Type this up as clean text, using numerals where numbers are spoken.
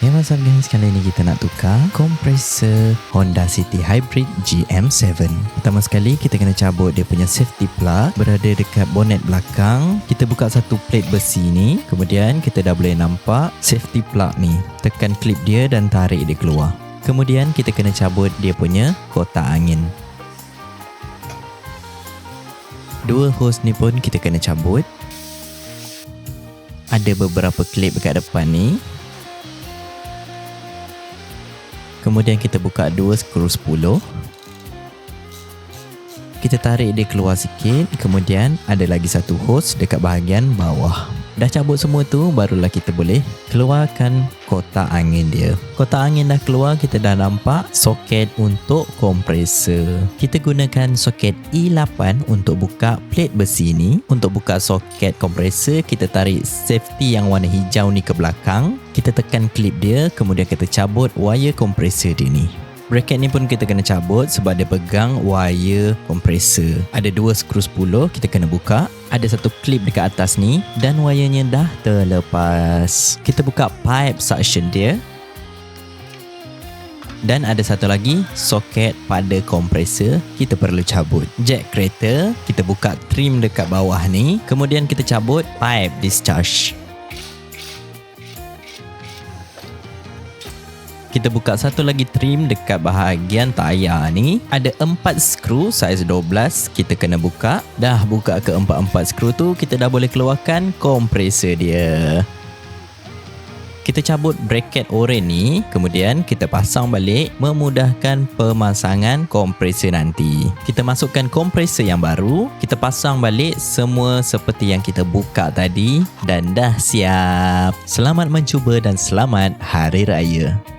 What's up guys, kali ini kita nak tukar kompresor Honda City Hybrid GM7. Pertama sekali kita kena cabut dia punya safety plug berada dekat bonet belakang. Kita buka satu plate besi ni, kemudian kita dah boleh nampak safety plug ni. Tekan klip dia dan tarik dia keluar. Kemudian kita kena cabut dia punya kotak angin. Dua hose ni pun kita kena cabut. Ada beberapa klip dekat depan ni. Kemudian kita buka dua skru 10. Kita tarik dia keluar sikit. Kemudian ada lagi satu hose dekat bahagian bawah. Dah cabut semua tu, barulah kita boleh keluarkan kotak angin dia. Kotak angin dah keluar, kita dah nampak soket untuk kompresor. Kita gunakan soket E8 untuk buka plate besi ni. Untuk buka soket kompresor, kita tarik safety yang warna hijau ni ke belakang. Kita tekan klip dia, kemudian kita cabut wire kompresor dia ni. Bracket ni pun kita kena cabut sebab dia pegang wire kompresor. Ada dua skru 10 kita kena buka. Ada satu klip dekat atas ni dan wirenya dah terlepas. Kita buka pipe suction dia. Dan ada satu lagi soket pada kompresor kita perlu cabut. Jack kereta, kita buka trim dekat bawah ni. Kemudian kita cabut pipe discharge. Kita buka satu lagi trim dekat bahagian tayar ni. Ada 4 skru saiz 12 kita kena buka. Dah buka ke 4 skru tu, kita dah boleh keluarkan kompresor dia. Kita cabut bracket oren ni, kemudian kita pasang balik memudahkan pemasangan kompresor nanti. Kita masukkan kompresor yang baru, kita pasang balik semua seperti yang kita buka tadi dan dah siap. Selamat mencuba dan selamat Hari Raya.